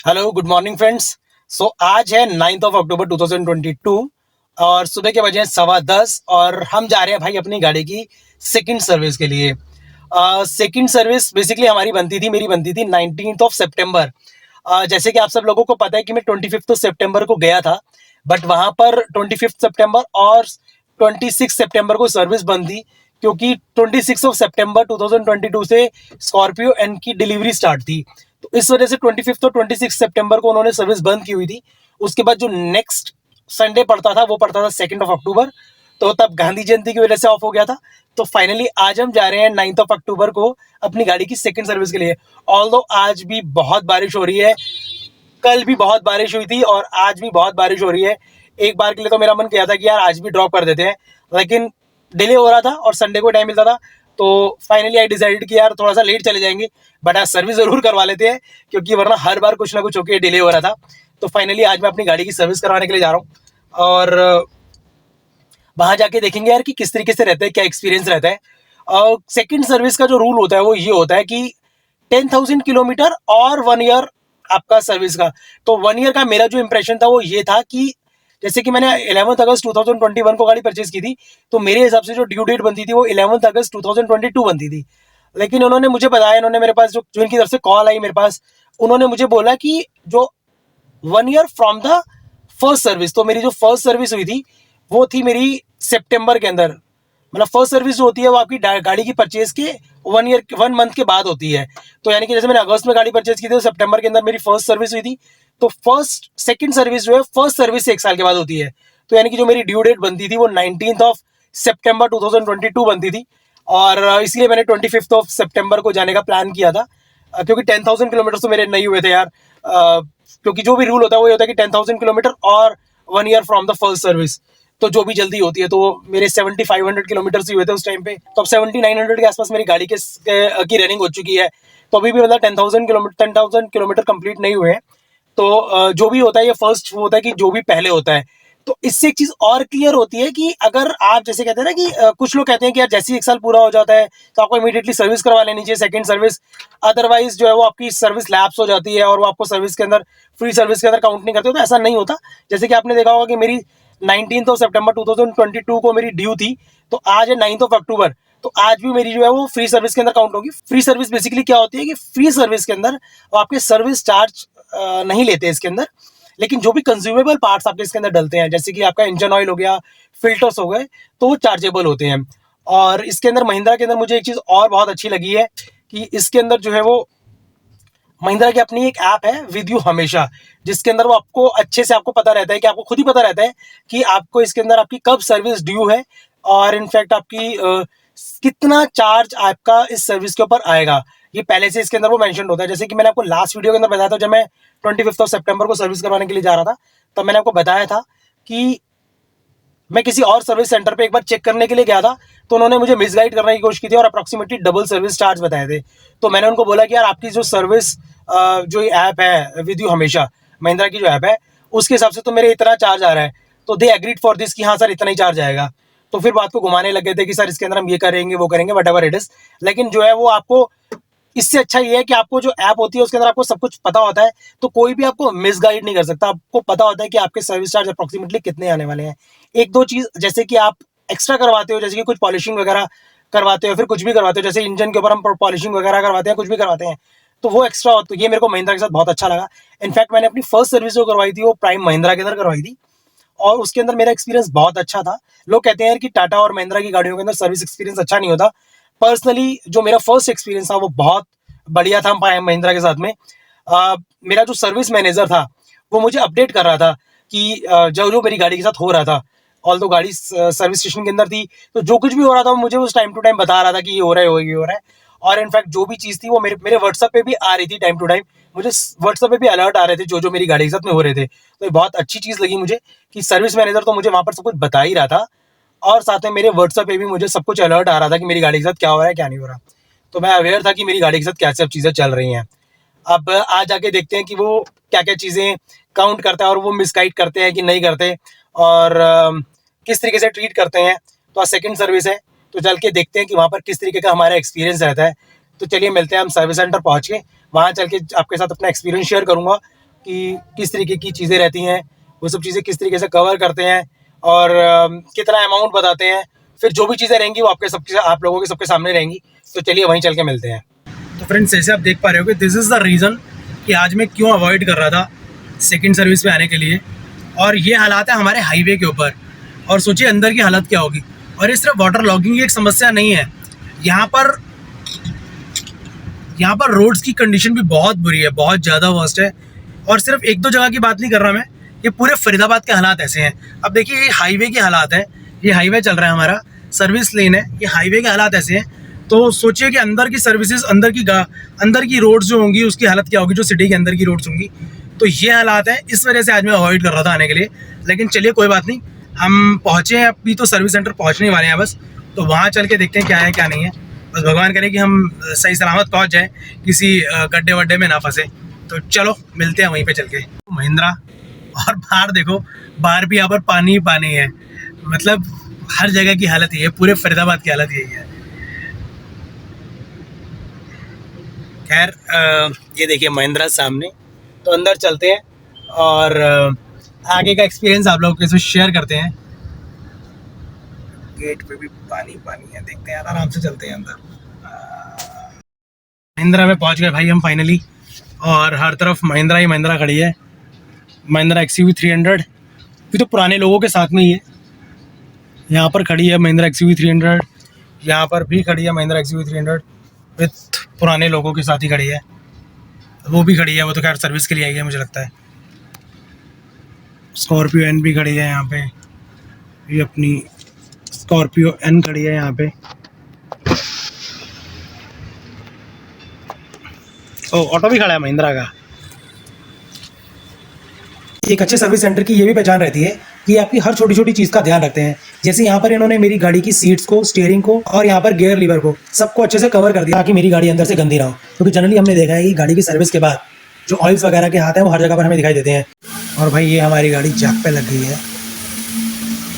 Hello good morning friends. आज है 9th of October 2022 और सुबह के बजे हैं 10:15 और हम जा रहे हैं भाई अपनी गाड़ी की सेकंड सर्विस के लिए। सेकंड सर्विस बेसिकली हमारी बनती थी, मेरी बनती थी 19th ऑफ सितंबर। जैसे कि आप सब लोगों को पता है कि मैं 25 सितंबर को गया था, बट वहाँ पर 25 सितंबर और 26 सितंबर को सर्विस बंद थी, क्योंकि 26 ऑफ सितंबर 2022 से स्कॉर्पियो एन की डिलीवरी स्टार्ट थी। तो इस वजह से 25 और 26 सितंबर को उन्होंने सर्विस बंद की हुई थी। उसके बाद जो नेक्स्ट संडे पड़ता था वो पड़ता था 2 ऑफ अक्टूबर, तो तब गांधी जयंती की वजह से ऑफ हो गया था। तो फाइनली आज हम जा रहे हैं 9 ऑफ अक्टूबर को अपनी गाड़ी की सेकंड सर्विस के लिए। ऑल्दो आज भी बहुत बारिश हो रही है, कल भी बहुत बारिश हुई थी और आज भी बहुत बारिश हो रही है। एक बार के लिए तो मेरा मन किया था कि यार आज भी ड्रॉप कर देते हैं, लेकिन डिले हो रहा था और संडे को टाइम मिलता था, तो फाइनली आई डिसाइडेड कि यार थोड़ा सा लेट चले जाएंगे, बट आज सर्विस जरूर करवा लेते हैं, क्योंकि वरना हर बार कुछ ना कुछ होकर डिले हो रहा था। तो फाइनली आज मैं अपनी गाड़ी की सर्विस करवाने के लिए जा रहा हूँ और वहां जाके देखेंगे यार कि किस तरीके से रहता है, क्या एक्सपीरियंस रहता है। सेकंड सर्विस का जो रूल होता है वो ये होता है कि 10,000 किलोमीटर और 1 ईयर आपका सर्विस का। तो 1 ईयर का मेरा जो इंप्रेशन था वो ये था कि जैसे कि मैंने 11 अगस्त 2021 को गाड़ी परचेज की थी, तो मेरे हिसाब से जो ड्यू डेट बनती थी वो 11 अगस्त 2022 बनती थी। लेकिन उन्होंने मुझे बताया, इन्होंने मेरे पास जो इनकी तरफ से कॉल आई मेरे पास, उन्होंने मुझे बोला कि जो 1 year from the first service, तो मेरी जो फर्स्ट सर्विस हुई थी वो थी मेरी सितंबर के अंदर। मतलब फर्स्ट सर्विस जो होती है वो आपकी गाड़ी की परचेज के 1 मंथ के बाद होती है। तो यानी कि जैसे मैंने अगस्त में गाड़ी परचेज की थी तो सितंबर के अंदर मेरी फर्स्ट सर्विस हुई थी। तो सेकंड सर्विस जो है फर्स्ट सर्विस से 1 साल के बाद होती है। तो यानी कि जो मेरी ड्यू डेट बनती थी वो 19th ऑफ सितंबर 2022 बनती थी, और इसलिए मैंने 25 ऑफ सितंबर को जाने का प्लान किया था। क्योंकि 10,000 किलोमीटर तो मेरे नहीं हुए थे यार। क्योंकि जो भी रूल होता है वो ये होता है कि 10,000 किलोमीटर और 1 year from the first service, तो जो भी जल्दी होती है। तो मेरे 7500 किलोमीटर ही हुए थे उस टाइम पे, तो अब 7900 के आसपास मेरी गाड़ी की रनिंग हो चुकी है। तो अभी भी मतलब 10,000 किलोमीटर कंप्लीट नहीं हुए हैं। तो जो भी होता है ये फर्स्ट होता है कि जो भी पहले होता है। तो इससे एक चीज और क्लियर होती है कि अगर आप जैसे कहते हैं ना कि कुछ लोग कहते हैं कि यार जैसे ही 1 साल पूरा हो जाता है तो आपको इमीडिएटली सर्विस करवा लेनी चाहिए, सेकंड सर्विस, अदरवाइज जो है वो आपकी सर्विस लैप्स हो जाती है और वो आपको सर्विस के अंदर, फ्री सर्विस के अंदर काउंट नहीं करते। तो ऐसा नहीं होता। जैसे कि आपने देखा होगा कि मेरी 19th ऑफ सितंबर 2022 को मेरी ड्यू थी, तो आज है 9th ऑफ अक्टूबर, तो आज भी मेरी जो है वो फ्री सर्विस के अंदर काउंट होगी। फ्री सर्विस बेसिकली क्या होती है कि फ्री सर्विस के अंदर आपके सर्विस चार्ज नहीं लेते इसके अंदर, लेकिन जो भी कंज्यूमेबल पार्ट्स आपके इसके अंदर डलते हैं, जैसे कि आपका इंजन ऑयल हो गया, फिल्टर्स हो गए, तो वो चार्जेबल होते हैं। और इसके अंदर महिंद्रा के अंदर मुझे एक चीज और बहुत अच्छी लगी है कि इसके अंदर जो है वो महिंद्रा की अपनी एक ऐप है विद यू हमेशा, जिसके अंदर वो आपको अच्छे से आपको पता रहता है कि आपको खुद ही पता रहता है कि आपको इसके अंदर आपकी कब सर्विस ड्यू है, और इनफैक्ट आपकी कितना चार्ज आपका इस सर्विस के ऊपर आएगा, ये पहले से इसके अंदर वो मेंशन होता है। जैसे कि मैंने आपको लास्ट वीडियो के अंदर बताया था, जब मैं 25 ऑफ सितंबर को सर्विस करवाने के लिए जा रहा था, तब मैंने आपको बताया था कि मैं किसी और सर्विस सेंटर पे एक बार चेक करने के लिए गया था, तो उन्होंने मुझे मिसगाइड करने की कोशिश की थी और अप्रोक्सीमेटली डबल सर्विस चार्ज बताए थे। तो मैंने उनको बोला कि यार आपकी जो सर्विस जो ऐप है विद यू हमेशा, महिंद्रा की जो ऐप है, उसके हिसाब से तो मेरे इतना चार्ज आ रहा है। तो दे एग्रीड फॉर दिस कि हाँ सर इतना ही चार्ज आएगा। तो फिर बात को घुमाने लगे थे कि सर इसके अंदर हम ये करेंगे वो करेंगे, वट एवर इट इज। लेकिन जो है वो आपको, इससे अच्छा ये है कि आपको जो ऐप होती है उसके अंदर आपको सब कुछ पता होता है, तो कोई भी आपको मिसगाइड नहीं कर सकता। आपको पता होता है कि आपके सर्विस चार्ज अप्रोक्सीमेटली कितने आने वाले हैं। एक दो चीज जैसे कि आप एक्स्ट्रा करवाते हो, जैसे कि कुछ पॉलिशिंग वगैरह करवाते हो, फिर कुछ भी करवाते हो, जैसे इंजन के ऊपर हम पॉलिशिंग वगैरह करवाते हैं, कुछ भी करवाते हैं, तो वो एक्स्ट्रा हो। तो ये मेरे को महिंद्रा के साथ बहुत अच्छा लगा। इनफैक्ट मैंने अपनी फर्स्ट सर्विस जो करवाई थी वो प्राइम महिंद्रा के अंदर करवाई थी, और उसके अंदर मेरा एक्सपीरियंस बहुत अच्छा था। लोग कहते हैं कि टाटा और महिंद्रा की गाड़ियों के अंदर सर्विस एक्सपीरियंस अच्छा नहीं होता। पर्सनली जो मेरा फर्स्ट एक्सपीरियंस था वो बहुत बढ़िया था महिंद्रा के साथ में। मेरा जो सर्विस मैनेजर था वो मुझे अपडेट कर रहा था कि जो जो मेरी गाड़ी के साथ हो रहा था। ऑल दो गाड़ी सर्विस स्टेशन के अंदर थी, तो जो कुछ भी हो रहा था वो मुझे उस टाइम टू टाइम बता रहा था कि ये हो रहा है, ये हो रहा है। और इनफैक्ट जो भी चीज़ थी वो मेरे व्हाट्सएप पे भी आ रही थी टाइम टू टाइम। मुझे व्हाट्सएप पे भी अलर्ट आ रहे थे जो जो मेरी गाड़ी के साथ में हो रहे थे। तो ये बहुत अच्छी चीज़ लगी मुझे कि सर्विस मैनेजर तो मुझे वहाँ पर सब कुछ बता ही रहा था, और साथ में मेरे व्हाट्सएप पे भी मुझे सब कुछ अलर्ट आ रहा था कि मेरी गाड़ी के साथ क्या हो रहा है, क्या नहीं हो रहा। तो मैं अवेयर था कि मेरी गाड़ी के साथ क्या सब चीज़ें चल रही हैं। अब आज आके देखते हैं कि वो क्या क्या चीज़ें काउंट करता है और वो मिसगाइड करते हैं कि नहीं करते, और किस तरीके से ट्रीट करते हैं। तो आज सेकंड सर्विस है, तो चल के देखते हैं कि वहाँ पर किस तरीके का हमारा एक्सपीरियंस रहता है। तो चलिए मिलते हैं हम सर्विस सेंटर पहुँच के, वहाँ चल के आपके साथ अपना एक्सपीरियंस शेयर करूँगा कि किस तरीके की चीज़ें रहती हैं, वो सब चीज़ें किस तरीके से कवर करते हैं और कितना अमाउंट बताते हैं। फिर जो भी चीज़ें रहेंगी वो आप लोगों के सबके सामने रहेंगी। तो चलिए वहीं चल के मिलते हैं। तो फ्रेंड्स, जैसे आप देख पा रहे हो कि दिस इज़ द रीज़न कि आज मैं क्यों अवॉइड कर रहा था सेकंड सर्विस पे आने के लिए। और ये हालात है हमारे हाईवे के ऊपर, और सोचिए अंदर की हालत क्या होगी। और ये सिर्फ वाटर लॉगिंग की एक समस्या नहीं है, यहाँ पर रोड्स की कंडीशन भी बहुत बुरी है, बहुत ज़्यादा वर्स्ट है। और सिर्फ एक दो जगह की बात नहीं कर रहा मैं, ये पूरे फरीदाबाद के हालात ऐसे हैं। अब देखिए ये हाईवे के हालात है, ये हाईवे चल रहा है हमारा, सर्विस लेन है, ये हाईवे के हालात ऐसे हैं। तो सोचिए कि अंदर की सर्विसेज, अंदर की रोड्स जो होंगी उसकी हालत क्या होगी, जो सिटी के अंदर की रोड्स होंगी। तो ये हालात है, इस वजह से आज मैं अवॉइड कर रहा था आने के लिए। लेकिन चलिए कोई बात नहीं, हम पहुँचे हैं, अभी तो सर्विस सेंटर पहुँचने वाले हैं बस। तो वहाँ चल के देखते हैं क्या है क्या नहीं है। बस भगवान करे कि हम सही सलामत पहुँच जाएँ, किसी गड्ढे वड्ढे में ना फंसे। तो चलो मिलते हैं वहीं पे चल के। महिंद्रा, और बाहर देखो, बाहर भी यहाँ पर पानी ही पानी है। मतलब हर जगह की हालत ये है, पूरे फरीदाबाद की हालत यही है। खैर ये देखिए महिंद्रा सामने, तो अंदर चलते हैं और आगे का एक्सपीरियंस आप लोगों के साथ शेयर करते हैं। गेट पे भी पानी पानी है, देखते हैं यार, आराम से चलते हैं अंदर। महिंद्रा में पहुंच गए भाई हम फाइनली, और हर तरफ महिंद्रा ही महिंद्रा खड़ी है। महिंद्रा XUV 300 भी तो पुराने लोगों के साथ में ही है। यहाँ पर खड़ी है महिंद्रा XUV 300, यहाँ पर भी खड़ी है महिंद्रा XUV 300 विथ पुराने लोगों के साथ ही खड़ी है। वो भी खड़ी है, वो तो खैर सर्विस के लिए आई है मुझे लगता है। स्कॉर्पियो N भी खड़ी है यहाँ पे, ये अपनी स्कॉर्पियो N खड़ी है यहाँ पे। ऑटो भी खड़ा है महिंद्रा का। एक अच्छे सर्विस सेंटर की ये भी पहचान रहती है कि आपकी हर छोटी छोटी चीज़ का ध्यान रखते हैं। जैसे यहाँ पर इन्होंने मेरी गाड़ी की सीट्स को, स्टीयरिंग को और यहाँ पर गियर लीवर को सबको अच्छे से कवर कर दिया ताकि मेरी गाड़ी अंदर से गंदी ना हो। क्योंकि जनरली हमने देखा है कि गाड़ी की सर्विस के बाद जो ऑयल्स वगैरह के हाथ हैं वो हर जगह पर हमें दिखाई देते हैं। और भाई ये हमारी गाड़ी जैक पे लग गई है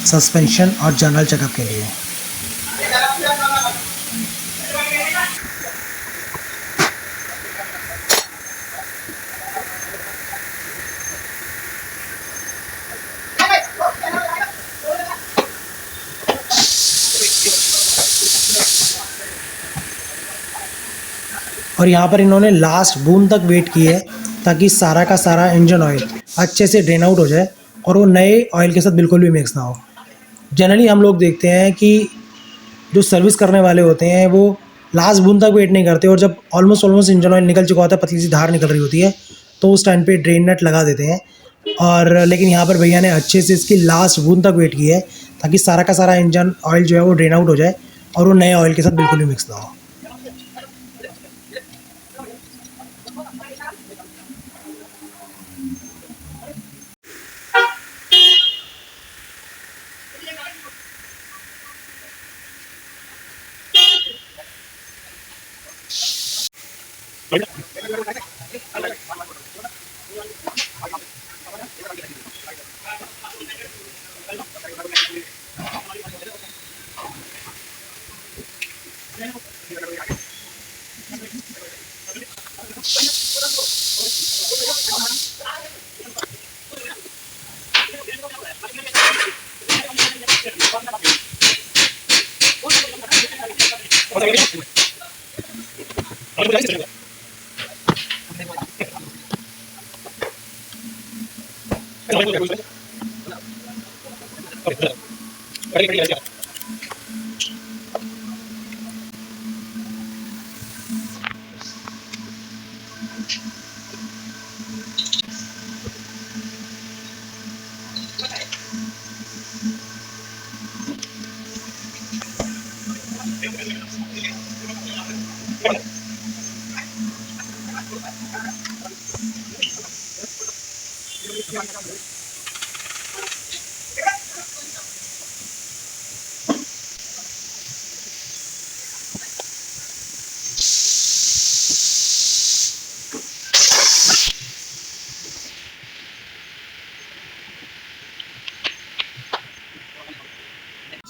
सस्पेंशन और जनरल चेकअप के लिए। और यहाँ पर इन्होंने लास्ट बूंद तक वेट की है ताकि सारा का सारा इंजन ऑयल अच्छे से ड्रेन आउट हो जाए और वो नए ऑयल के साथ बिल्कुल भी मिक्स ना हो। जनरली हम लोग देखते हैं कि जो सर्विस करने वाले होते हैं वो लास्ट बूंद तक वेट नहीं करते, और जब ऑलमोस्ट इंजन ऑयल निकल चुका होता है, पतली सी धार निकल रही होती है, तो उस टाइम पे ड्रेन नट लगा देते हैं। और लेकिन यहाँ पर भैया ने अच्छे से इसकी लास्ट बूंद तक वेट की है ताकि सारा का सारा इंजन ऑयल जो है वो ड्रेन आउट हो जाए और वो नए ऑयल के साथ बिल्कुल भी मिक्स ना हो।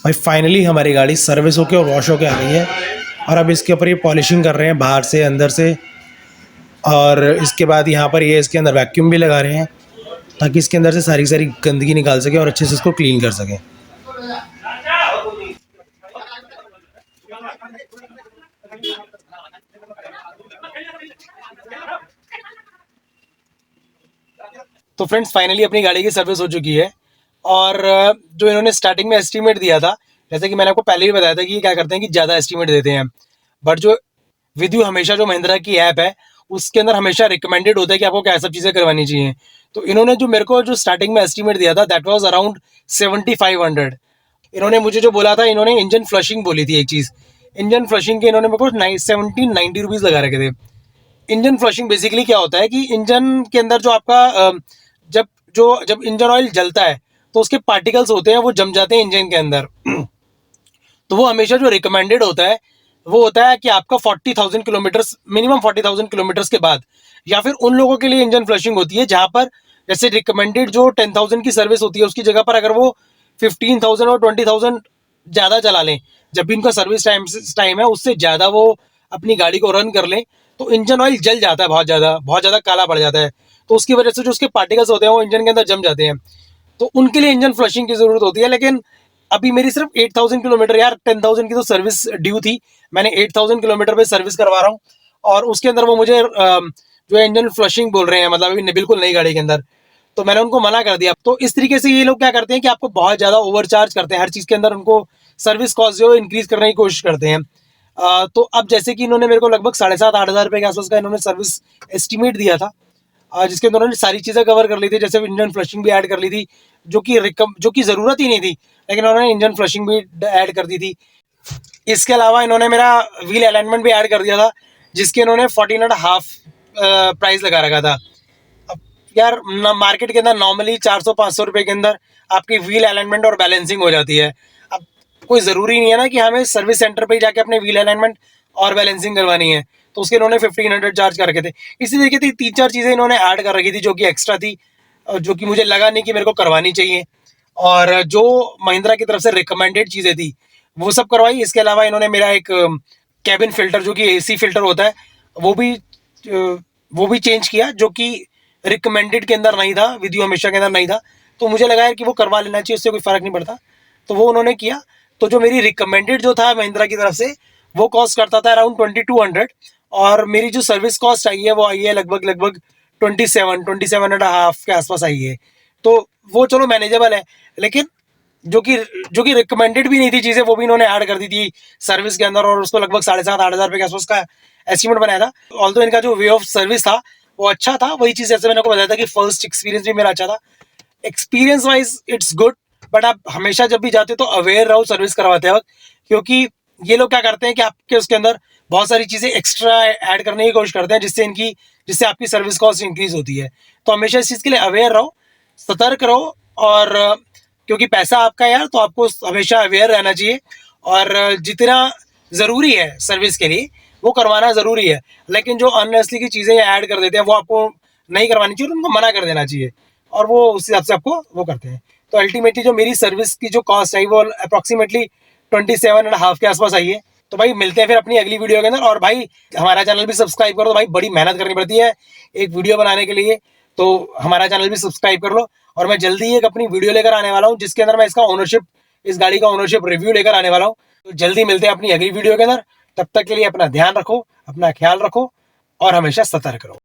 भाई फाइनली हमारी गाड़ी सर्विस होके और वॉश होके आ गई है, और अब इसके ऊपर ये पॉलिशिंग कर रहे हैं बाहर से अंदर से। और इसके बाद यहाँ पर ये इसके अंदर वैक्यूम भी लगा रहे हैं ताकि इसके अंदर से सारी सारी गंदगी निकाल सकें और अच्छे से इसको क्लीन कर सकें। तो फ्रेंड्स फाइनली अपनी गाड़ी की सर्विस हो चुकी है। और जो इन्होंने स्टार्टिंग में एस्टीमेट दिया था, जैसे कि मैंने आपको पहले भी बताया था कि ये क्या करते हैं कि ज़्यादा एस्टीमेट देते हैं, बट जो विद यू हमेशा जो महिंद्रा की ऐप है उसके अंदर हमेशा रिकमेंडेड होता है कि आपको क्या सब चीज़ें करवानी चाहिए। तो इन्होंने जो मेरे को जो स्टार्टिंग में एस्टीमेट दिया था दैट वाज अराउंड 7500। इन्होंने मुझे जो बोला था, इन्होंने इंजन फ्लशिंग बोली थी एक चीज़। इंजन फ्लशिंग के इन्होंने मेरे को 1790 रुपीज़ लगा रखे थे। इंजन फ्लशिंग बेसिकली क्या होता है कि इंजन के अंदर जो आपका जब जब इंजन ऑयल जलता है तो उसके पार्टिकल्स होते हैं वो जम जाते हैं इंजन के अंदर। तो वो हमेशा जो रिकमेंडेड होता है वो होता है कि आपका 40,000 किलोमीटर्स, मिनिमम 40,000 किलोमीटर्स के बाद, या फिर उन लोगों के लिए इंजन फ्लशिंग होती है जहां पर जैसे रिकमेंडेड जो 10,000 की सर्विस होती है उसकी जगह पर अगर वो 15,000 और 20,000 ज़्यादा चला लें, जब भी उनका सर्विस टाइम है उससे ज़्यादा वो अपनी गाड़ी को रन कर लें, तो इंजन ऑयल जल जाता है, बहुत ज़्यादा काला पड़ जाता है। तो उसकी वजह से जो उसके पार्टिकल्स होते हैं वो इंजन के अंदर जम जाते हैं। तो उनके लिए इंजन फ्लशिंग की ज़रूरत होती है। लेकिन अभी मेरी सिर्फ 8,000 किलोमीटर, यार 10,000 की तो सर्विस ड्यू थी, मैंने 8,000 किलोमीटर पे सर्विस करवा रहा हूँ और उसके अंदर वो मुझे जो इंजन फ्लशिंग बोल रहे हैं, मतलब अभी बिल्कुल नई गाड़ी के अंदर, तो मैंने उनको मना कर दिया। तो इस तरीके से ये लोग क्या करते हैं कि आपको बहुत ज़्यादा ओवरचार्ज करते हैं हर चीज़ के अंदर, उनको सर्विस कॉस्ट जो इंक्रीज करने की कोशिश करते हैं। तो अब जैसे कि इन्होंने मेरे को लगभग 7,500-8,000 रुपये के आसपास का इन्होंने सर्विस एस्टिमेट दिया था, जिसके अंदर उन्होंने सारी चीज़ें कवर कर ली थी, जैसे इंजन फ्लशिंग भी ऐड कर ली थी, जो कि ज़रूरत ही नहीं थी, लेकिन उन्होंने इंजन फ्लशिंग भी ऐड कर दी थी। इसके अलावा इन्होंने मेरा व्हील अलाइनमेंट भी ऐड कर दिया था, जिसके इन्होंने 14.5 प्राइस लगा रखा था। अब यार मार्केट के अंदर नॉर्मली 400-500 रुपये के अंदर आपकी व्हील अलाइनमेंट और बैलेंसिंग हो जाती है। अब कोई ज़रूरी नहीं है ना कि हमें सर्विस सेंटर पे ही जाके अपने व्हील अलाइनमेंट और बैलेंसिंग करवानी है, तो उसके इन्होंने 1500 चार्ज कर रखे थे। इसी तरीके से 3-4 चीज़ें इन्होंने ऐड कर रखी थी जो कि एक्स्ट्रा थी, जो कि मुझे लगा नहीं कि मेरे को करवानी चाहिए, और जो महिंद्रा की तरफ से रिकमेंडेड चीज़ें थी वो सब करवाई। इसके अलावा इन्होंने मेरा एक कैबिन फिल्टर जो कि एसी फिल्टर होता है वो भी वो भी चेंज किया, जो कि रिकमेंडेड के अंदर नहीं था, विद यू हमेशा के अंदर नहीं था। तो मुझे लगा यार कि वो करवा लेना चाहिए, उससे कोई फ़र्क नहीं पड़ता, तो वो उन्होंने किया। तो जो मेरी रिकमेंडेड जो था महिंद्रा की तरफ से वो कॉस्ट करता था अराउंड 2200, और मेरी जो सर्विस कॉस्ट आई है वो आई है लगभग 27-27.5 के आसपास आई है। तो वो चलो मैनेजेबल है, लेकिन जो कि रिकमेंडेड भी नहीं थी चीज़ें वो भी इन्होंने ऐड कर दी थी सर्विस के अंदर, और उसको लगभग 7,500-8,000 रुपये के आसपास का एस्टिमेट बनाया था। ऑल्दो इनका जो वे ऑफ सर्विस था वो अच्छा था, वही चीज़ जैसे मैंने आपको बताया था कि फर्स्ट एक्सपीरियंस भी मेरा अच्छा था। Experience wise it's good, but आप हमेशा जब भी जाते हो तो अवेयर रहो सर्विस करवाते वक्त, क्योंकि ये लोग क्या करते हैं कि आपके उसके अंदर बहुत सारी चीज़ें एक्स्ट्रा ऐड करने की कोशिश करते हैं, जिससे आपकी सर्विस कॉस्ट इंक्रीज होती है। तो हमेशा इस चीज़ के लिए अवेयर रहो, सतर्क रहो, और क्योंकि पैसा आपका है यार, तो आपको हमेशा अवेयर रहना चाहिए, और जितना ज़रूरी है सर्विस के लिए वो करवाना ज़रूरी है। लेकिन जो अननेसेसरी की चीज़ें ऐड कर देते हैं वो आपको नहीं करवानी चाहिए, उनको मना कर देना चाहिए, और वो उस हिसाब से आपको वो करते हैं। तो अल्टीमेटली जो मेरी सर्विस की जो कॉस्ट आई वो अप्रॉक्सीमेटली 27.5 के आसपास आई है। तो भाई मिलते हैं फिर अपनी अगली वीडियो के अंदर, और भाई हमारा चैनल भी सब्सक्राइब करो, तो भाई बड़ी मेहनत करनी पड़ती है एक वीडियो बनाने के लिए, तो हमारा चैनल भी सब्सक्राइब कर लो। और मैं जल्दी एक अपनी वीडियो लेकर आने वाला हूँ जिसके अंदर मैं इस गाड़ी का ओनरशिप रिव्यू लेकर आने वाला हूँ। तो जल्दी मिलते हैं अपनी अगली वीडियो के अंदर, तब तक के लिए अपना ध्यान रखो, अपना ख्याल रखो, और हमेशा सतर्क रहो।